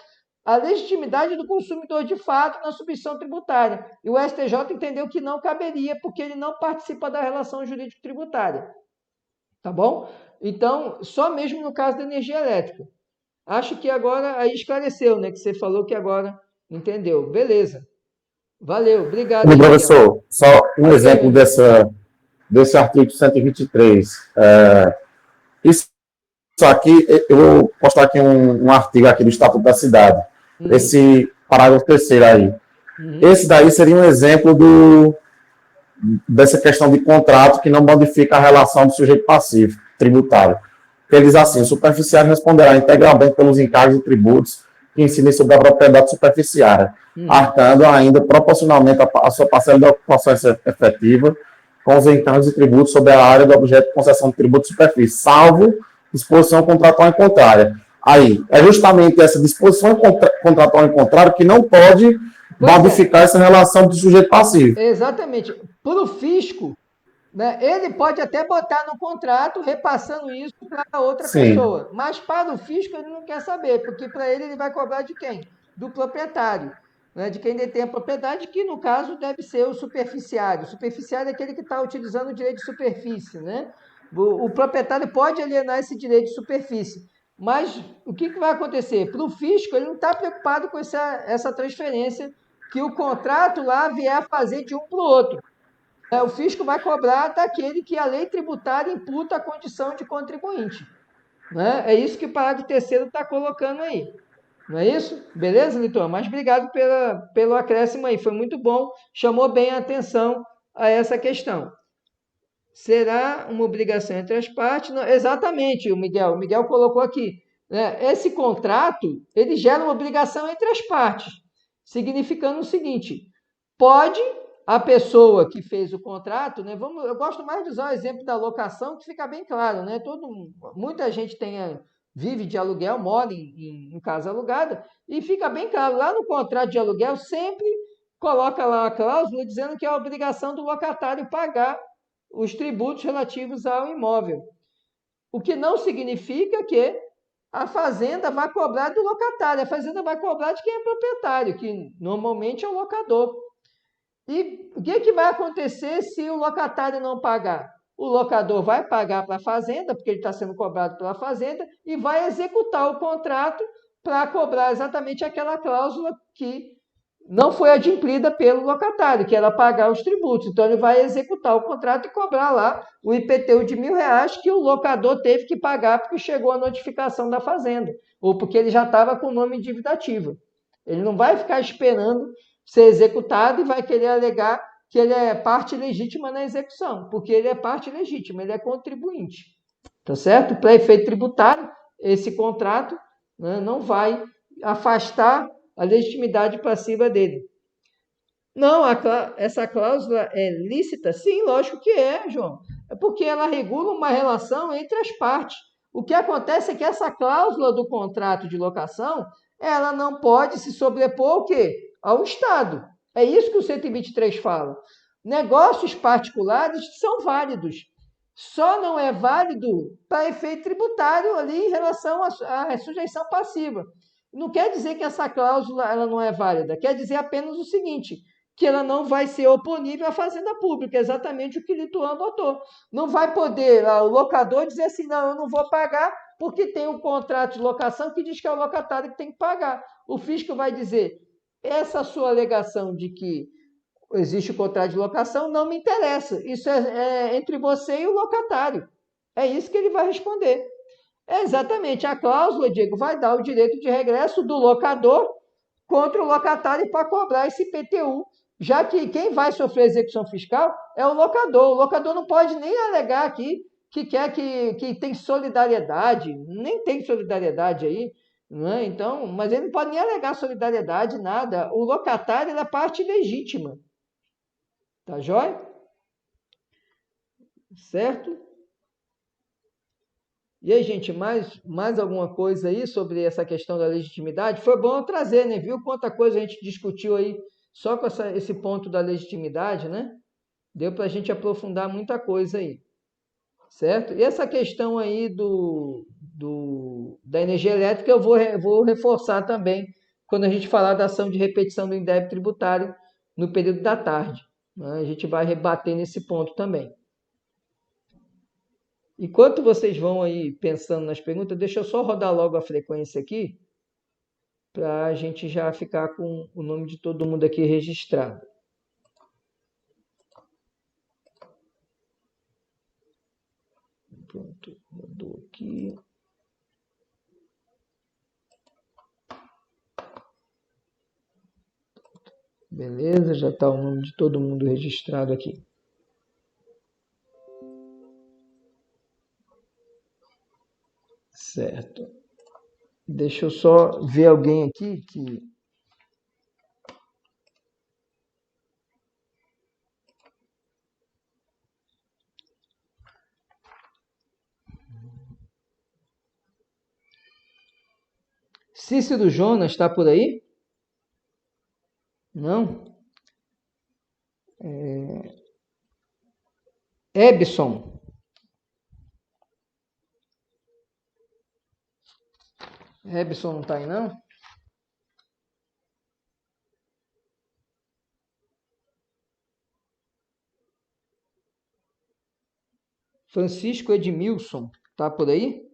A: a legitimidade do consumidor de fato na substituição tributária. E o STJ entendeu que não caberia, porque ele não participa da relação jurídico-tributária. Tá bom? Então, só mesmo no caso da energia elétrica. Acho que agora aí esclareceu, né? Que você falou que agora entendeu. Beleza. Valeu, obrigado.
C: Aí, professor, só um exemplo desse artigo 123. Isso aqui, eu vou postar aqui um artigo aqui do Estatuto da Cidade. Esse parágrafo 3º aí. Esse daí seria um exemplo dessa questão de contrato que não modifica a relação do sujeito passivo tributário. Ele diz assim: o superficiário responderá integralmente pelos encargos e tributos que incidem sobre a propriedade superficiária, arcando ainda proporcionalmente a sua parcela de ocupação efetiva com os encargos e tributos sobre a área do objeto de concessão de tributo de superfície, salvo disposição contratual em contrária. Aí, é justamente essa disposição contratual em contrário que não pode modificar essa relação do sujeito passivo.
A: Exatamente. Para o fisco, né, ele pode até botar no contrato, repassando isso para outra pessoa. Mas para o fisco ele não quer saber, porque para ele vai cobrar de quem? Do proprietário. Né, de quem detém a propriedade, que no caso deve ser o superficiário. O superficiário é aquele que está utilizando o direito de superfície. Né? O proprietário pode alienar esse direito de superfície. Mas o que vai acontecer? Para o fisco, ele não está preocupado com essa transferência que o contrato lá vier a fazer de um para o outro. O fisco vai cobrar daquele que a lei tributária imputa a condição de contribuinte. Né? É isso que o parágrafo 3º está colocando aí. Não é isso? Beleza, Litor? Mas obrigado pelo acréscimo aí. Foi muito bom, chamou bem a atenção a essa questão. Será uma obrigação entre as partes? Não, exatamente, o Miguel colocou aqui. Né? Esse contrato, ele gera uma obrigação entre as partes, significando o seguinte: pode a pessoa que fez o contrato, né? Eu gosto mais de usar o exemplo da locação, que fica bem claro, né? Muita gente vive de aluguel, mora em casa alugada, e fica bem claro, lá no contrato de aluguel sempre coloca lá a cláusula dizendo que é a obrigação do locatário pagar os tributos relativos ao imóvel. O que não significa que a fazenda vai cobrar do locatário, a fazenda vai cobrar de quem é proprietário, que normalmente é o locador. E o que vai acontecer se o locatário não pagar? O locador vai pagar para a fazenda, porque ele está sendo cobrado pela fazenda, e vai executar o contrato para cobrar exatamente aquela cláusula que não foi adimplida pelo locatário, que era pagar os tributos. Então, ele vai executar o contrato e cobrar lá o IPTU de R$1.000 que o locador teve que pagar porque chegou a notificação da fazenda, ou porque ele já estava com o nome em dívida ativa. Ele não vai ficar esperando ser executado e vai querer alegar que ele é parte legítima na execução, porque ele é parte legítima, ele é contribuinte. Tá certo? Para efeito tributário, esse contrato, né, não vai afastar a legitimidade passiva dele. Não, essa cláusula é lícita? Sim, lógico que é, João. É porque ela regula uma relação entre as partes. O que acontece é que essa cláusula do contrato de locação, ela não pode se sobrepor ao quê? Ao Estado. É isso que o 123 fala. Negócios particulares são válidos. Só não é válido para efeito tributário ali em relação à sujeição passiva. Não quer dizer que essa cláusula ela não é válida, quer dizer apenas o seguinte, que ela não vai ser oponível à fazenda pública, exatamente o que o Lituano botou. Não vai poder o locador dizer assim, não, eu não vou pagar porque tem um contrato de locação que diz que é o locatário que tem que pagar. O fisco vai dizer, essa sua alegação de que existe o contrato de locação não me interessa, isso é entre você e o locatário. É isso que ele vai responder. É exatamente, a cláusula, Diego, vai dar o direito de regresso do locador contra o locatário para cobrar esse IPTU, já que quem vai sofrer execução fiscal é o locador. O locador não pode nem alegar aqui que quer que tem solidariedade, nem tem solidariedade aí, não é? Então, mas ele não pode nem alegar solidariedade, nada. O locatário é a parte legítima. Tá jóia? Certo? E aí, gente, mais alguma coisa aí sobre essa questão da legitimidade? Foi bom eu trazer, né? Viu quanta coisa a gente discutiu aí só com esse ponto da legitimidade, né? Deu para a gente aprofundar muita coisa aí, certo? E essa questão aí da energia elétrica eu vou reforçar também quando a gente falar da ação de repetição do indébito tributário no período da tarde, né? A gente vai rebater nesse ponto também. Enquanto vocês vão aí pensando nas perguntas, deixa eu só rodar logo a frequência aqui, para a gente já ficar com o nome de todo mundo aqui registrado. Pronto, rodou aqui. Beleza, já está o nome de todo mundo registrado aqui. Certo. Deixa eu só ver alguém aqui que... Cícero Jonas está por aí? Não? Ebson. Ebson não está aí, não? Francisco Edmilson, tá por aí?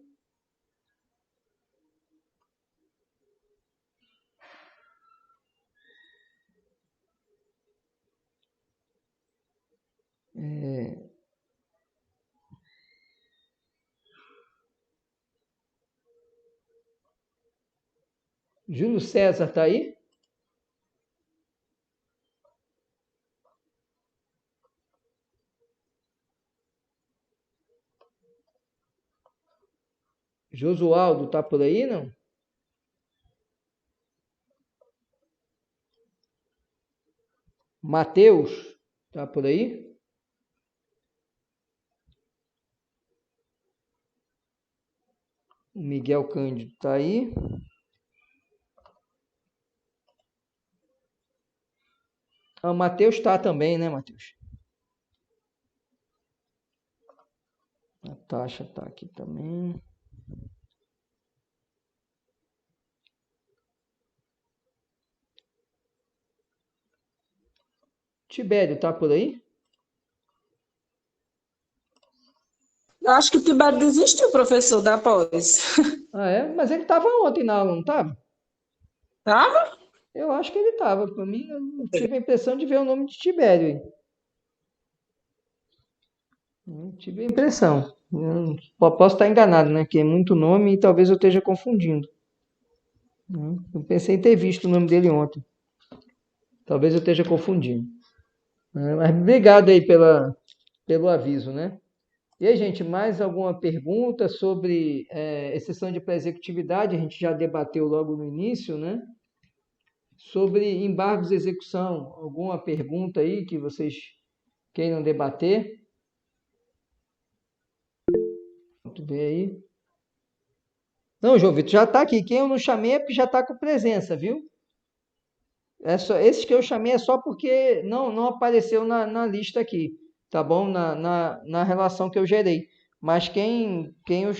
A: Júlio César tá aí? Josualdo tá por aí, não? Mateus tá por aí? O Miguel Cândido tá aí? O Mateus tá também, né, Mateus? A Tasha tá aqui também. Tibério tá por aí?
D: Eu acho que o Tibério desistiu, professor, da pós.
A: Ah, é? Mas ele tava ontem na aula, não tava?
D: Tava?
A: Eu acho que ele tava. Para mim, eu tive a impressão de ver o nome de Tibério aí. Tive a impressão. Eu posso estar enganado, né? Que é muito nome e talvez eu esteja confundindo. Eu pensei em ter visto o nome dele ontem. Talvez eu esteja confundindo. Mas obrigado aí pelo aviso, né? E aí, gente, mais alguma pergunta sobre exceção de pré-executividade? A gente já debateu logo no início, né? Sobre embargos de execução. Alguma pergunta aí que vocês queiram debater? Tu vê aí. Não, João Vitor, já está aqui. Quem eu não chamei é porque já está com presença, viu? Esses que eu chamei é só porque não apareceu na lista aqui, tá bom? Na relação que eu gerei. Mas quem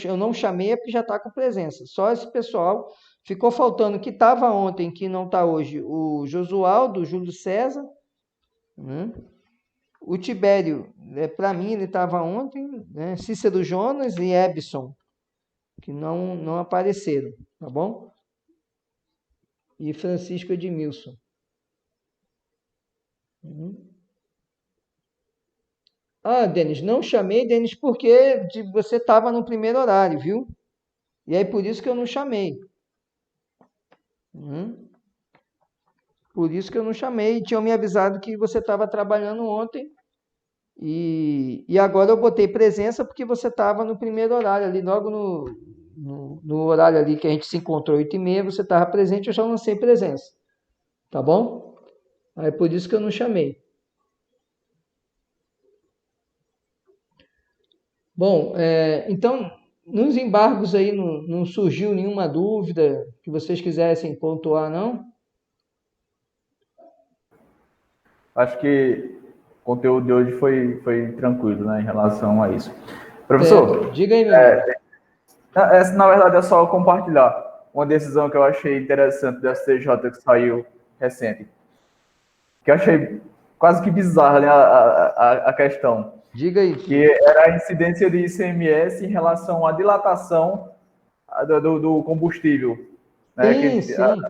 A: eu não chamei é porque já está com presença. Só esse pessoal. Ficou faltando que estava ontem, que não está hoje, o Josualdo, o Júlio César, né? O Tibério, para mim, ele estava ontem, né? Cícero Jonas e Ebson, que não apareceram, tá bom? E Francisco Edmilson. Ah, Denis, não chamei, Denis, porque você estava no primeiro horário, viu? E aí por isso que eu não chamei. Por isso que eu não chamei. Tinham me avisado que você estava trabalhando ontem. E agora eu botei presença porque você estava no primeiro horário ali, logo no horário ali que a gente se encontrou 8h30, você estava presente, eu já lancei presença. Tá bom? Aí por isso que eu não chamei. Bom, então, nos embargos aí não surgiu nenhuma dúvida que vocês quisessem pontuar, não?
B: Acho que o conteúdo de hoje foi tranquilo, né, em relação a isso. Professor,
A: Diga aí, meu amigo.
B: essa, na verdade, é só compartilhar uma decisão que eu achei interessante da STJ que saiu recente, que eu achei quase que bizarra, né, a questão,
A: Diga aí.
B: que era a incidência de ICMS em relação à dilatação do combustível, né,
A: Sim.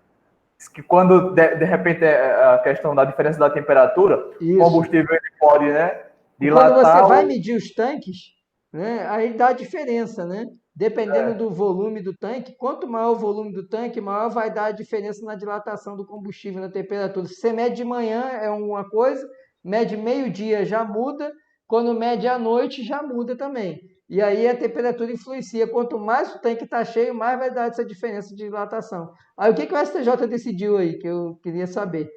B: que quando de repente a questão da diferença da temperatura, o
A: Isso.
B: combustível ele pode, né,
A: Quando você
B: dilatar
A: vai medir os tanques, né, aí dá diferença, né? Dependendo do volume do tanque, quanto maior o volume do tanque, maior vai dar a diferença na dilatação do combustível, na temperatura. Se você mede de manhã é uma coisa, mede meio-dia já muda, quando mede à noite já muda também. E aí a temperatura influencia. Quanto mais o tanque está cheio, mais vai dar essa diferença de dilatação. Aí o que o STJ decidiu aí, que eu queria saber?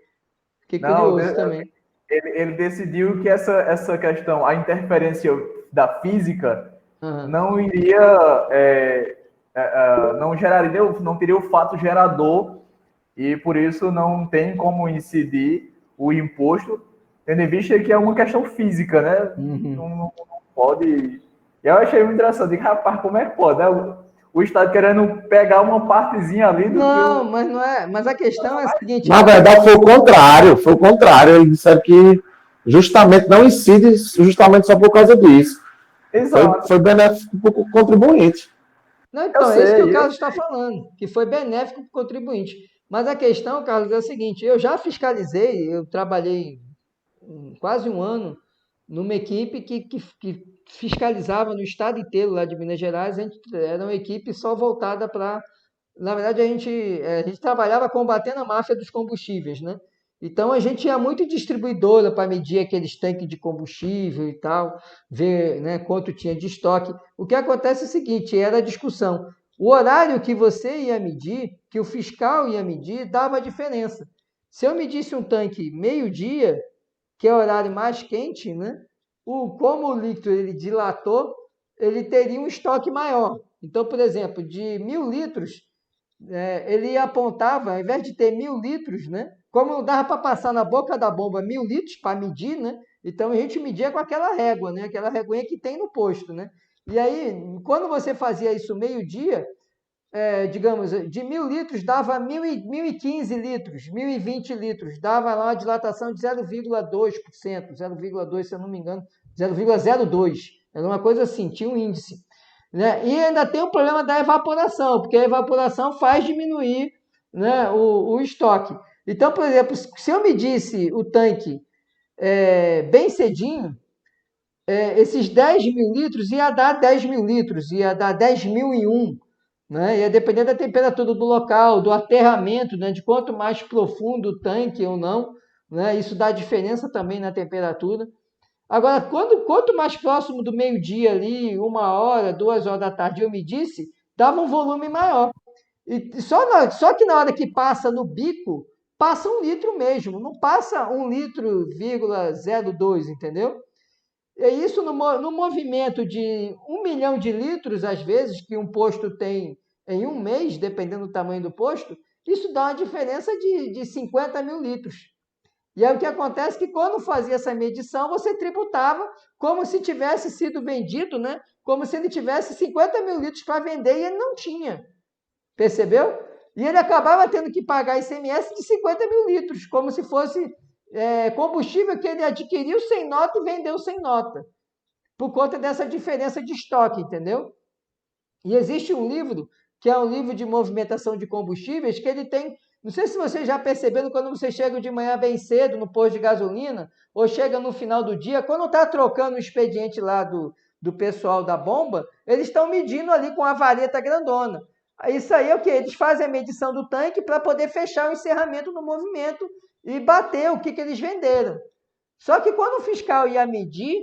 A: Fiquei
B: não,
A: curioso também.
B: ele decidiu que essa questão, a interferência da física,
A: Aham.
B: não iria, não geraria, não teria o fato gerador e por isso não tem como incidir o imposto, tendo em vista que é uma questão física, né? Não pode. Eu achei muito interessante, digo, rapaz, como é que pode, né? O Estado querendo pegar uma partezinha ali do que
A: Não,
B: o.
A: mas não é. Mas a questão é a seguinte.
C: Na verdade, foi o contrário. Foi o contrário. Eles disseram que justamente não incide justamente só por causa disso.
B: Exato.
C: Foi benéfico para o contribuinte.
A: Não,
B: Eu
A: então, é isso que o
B: sei,
A: Carlos está falando, que foi benéfico para o contribuinte. Mas a questão, Carlos, é o seguinte: eu já fiscalizei, eu trabalhei quase um ano numa equipe que fiscalizava no estado inteiro lá de Minas Gerais. Era uma equipe só voltada para. Na verdade, a gente trabalhava combatendo a máfia dos combustíveis, né? Então, a gente ia muito em distribuidora para medir aqueles tanques de combustível e tal, ver, né, quanto tinha de estoque. O que acontece é o seguinte, era a discussão. O horário que você ia medir, que o fiscal ia medir, dava diferença. Se eu medisse um tanque meio-dia, que é o horário mais quente, né? Como o líquido ele dilatou, ele teria um estoque maior. Então, por exemplo, de 1.000 litros, ele apontava, ao invés de ter 1.000 litros, né? Como não dava para passar na boca da bomba 1.000 litros para medir, né? Então a gente media com aquela régua, né? Aquela reguinha que tem no posto, né? E aí, quando você fazia isso meio-dia, digamos, de 1.000 litros dava 1.015 litros, 1.020 litros, dava lá uma dilatação de 0,2%, 0,2%, se eu não me engano, 0,02%. Era uma coisa assim, tinha um índice. Né? E ainda tem o problema da evaporação, porque a evaporação faz diminuir, né, o estoque. Então, por exemplo, se eu medisse o tanque bem cedinho, esses 10.000 litros ia dar 10.000 litros, ia dar 10.001, né? Ia depender da temperatura do local, do aterramento, né? De quanto mais profundo o tanque ou não, né? Isso dá diferença também na temperatura. Agora, quanto mais próximo do meio-dia ali, 1 hora, 2 horas da tarde, eu medisse, dava um volume maior. E só que na hora que passa no bico, passa 1 litro mesmo, não passa 1,02 litro, entendeu? É isso no movimento de 1 milhão de litros, às vezes, que um posto tem em um mês, dependendo do tamanho do posto, Isso dá uma diferença de 50 mil litros. E aí o que acontece é que quando fazia essa medição, você tributava como se tivesse sido vendido, né? Como se ele tivesse 50 mil litros para vender e ele não tinha. Percebeu? E ele acabava tendo que pagar ICMS de 50 mil litros, como se fosse combustível que ele adquiriu sem nota e vendeu sem nota, por conta dessa diferença de estoque, entendeu? E existe um livro, que é um livro de movimentação de combustíveis, que ele tem, não sei se vocês já perceberam, quando você chega de manhã bem cedo no posto de gasolina, ou chega no final do dia, quando está trocando o expediente lá do pessoal da bomba, eles estão medindo ali com a vareta grandona. Isso aí é o quê? Eles fazem a medição do tanque para poder fechar o encerramento do movimento e bater o que eles venderam. Só que quando o fiscal ia medir,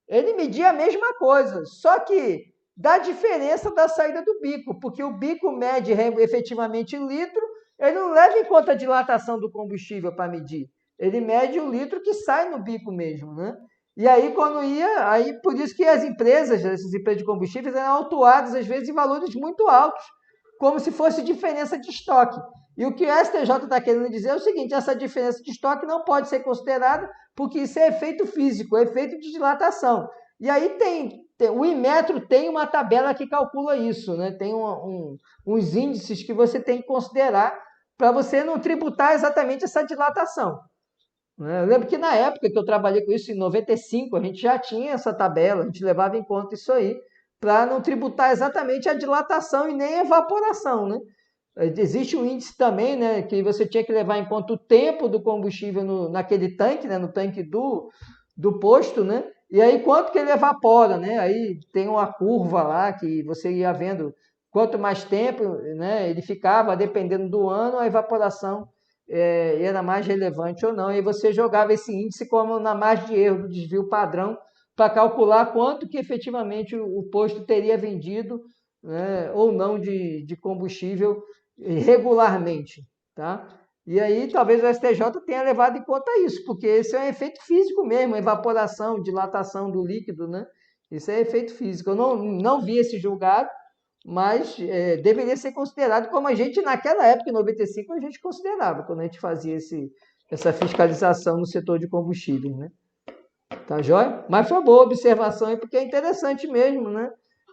A: ele media a mesma coisa, só que dá diferença da saída do bico, porque o bico mede efetivamente litro, ele não leva em conta a dilatação do combustível para medir, ele mede o litro que sai no bico mesmo, né? E aí quando ia, aí por isso que as empresas, essas empresas de combustíveis, eram autuadas às vezes em valores muito altos, como se fosse diferença de estoque. E o que o STJ está querendo dizer é o seguinte, essa diferença de estoque não pode ser considerada, porque isso é efeito físico, é efeito de dilatação. E aí o Inmetro tem uma tabela que calcula isso, né? Tem uns índices que você tem que considerar para você não tributar exatamente essa dilatação. Eu lembro que na época que eu trabalhei com isso, em 95, a gente já tinha essa tabela, a gente levava em conta isso aí, para não tributar exatamente a dilatação e nem a evaporação, né? Existe um índice também, né, que você tinha que levar em conta o tempo do combustível naquele tanque, né, no tanque do posto, né? E aí quanto que ele evapora, né? Aí tem uma curva lá que você ia vendo quanto mais tempo, né, ele ficava, dependendo do ano, a evaporação era mais relevante ou não. E você jogava esse índice como na margem de erro do desvio padrão para calcular quanto que efetivamente o posto teria vendido, né, ou não de combustível regularmente, tá? E aí talvez o STJ tenha levado em conta isso, porque esse é um efeito físico mesmo, evaporação, dilatação do líquido, né? Isso é efeito físico. Eu não vi esse julgado, mas deveria ser considerado como a gente, naquela época, em 95, a gente considerava, quando a gente fazia essa fiscalização no setor de combustíveis, né? Tá joia? Mas foi boa observação aí, porque é interessante mesmo, né?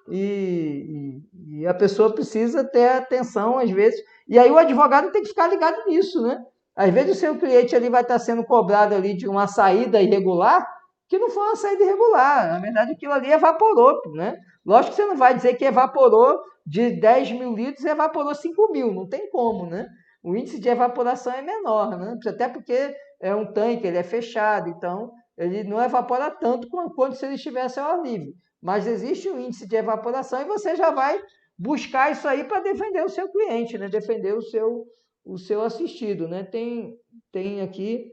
A: E a pessoa precisa ter atenção, às vezes. E aí o advogado tem que ficar ligado nisso, né? Às vezes o seu cliente ali vai estar sendo cobrado ali de uma saída irregular, que não foi uma saída irregular. Na verdade, aquilo ali evaporou, né? Lógico que você não vai dizer que evaporou de 10 mil litros e evaporou 5 mil. Não tem como, né? O índice de evaporação é menor, né? Até porque é um tanque, ele é fechado, então ele não evapora tanto quanto se ele estivesse ao ar livre. Mas existe um índice de evaporação e você já vai buscar isso aí para defender o seu cliente, né? Defender o seu assistido, né? Tem aqui...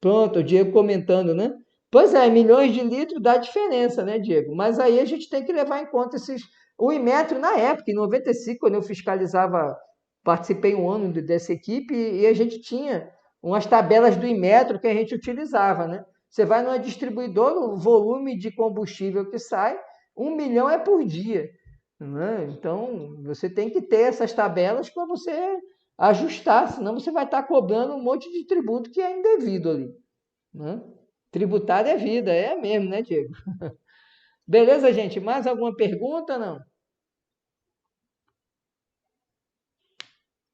A: Pronto, o Diego comentando, né? Pois é, milhões de litros dá diferença, né, Diego? Mas aí a gente tem que levar em conta o Inmetro, na época, em 95, quando eu fiscalizava, participei um ano dessa equipe, e a gente tinha umas tabelas do Inmetro que a gente utilizava, né? Você vai numa distribuidora, o volume de combustível que sai, 1 milhão é por dia, né? Então, você tem que ter essas tabelas para você ajustar, senão você vai estar cobrando um monte de tributo que é indevido ali, né? Tributário é vida, é mesmo, né, Diego? Beleza, gente? Mais alguma pergunta, não?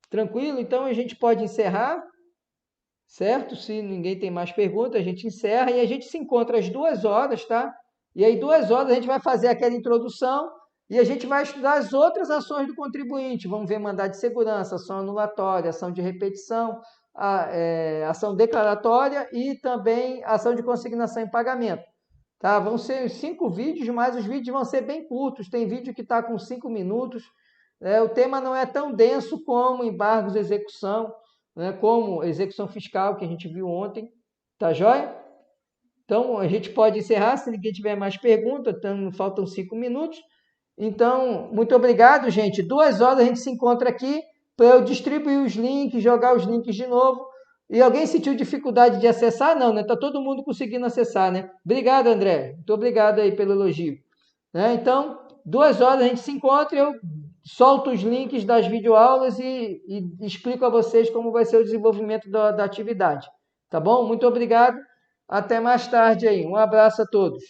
A: Tranquilo? Então a gente pode encerrar, certo? Se ninguém tem mais perguntas, a gente encerra e a gente se encontra às 2 horas, tá? E aí 2 horas a gente vai fazer aquela introdução e a gente vai estudar as outras ações do contribuinte. Vamos ver mandado de segurança, ação anulatória, ação de repetição, ação declaratória e também ação de consignação em pagamento. Tá? Vão ser 5 vídeos, mas os vídeos vão ser bem curtos. Tem vídeo que está com 5 minutos. O tema não é tão denso como embargos de execução, né? Como execução fiscal, que a gente viu ontem. Tá joia? Então, a gente pode encerrar, se ninguém tiver mais perguntas, faltam 5 minutos. Então, muito obrigado, gente. 2 horas a gente se encontra aqui para eu distribuir os links, jogar os links de novo. E alguém sentiu dificuldade de acessar? Não, né? Está todo mundo conseguindo acessar, né? Obrigado, André. Muito obrigado aí pelo elogio. Né? Então, 2 horas a gente se encontra e eu solto os links das videoaulas e explico a vocês como vai ser o desenvolvimento da atividade. Tá bom? Muito obrigado. Até mais tarde aí. Um abraço a todos.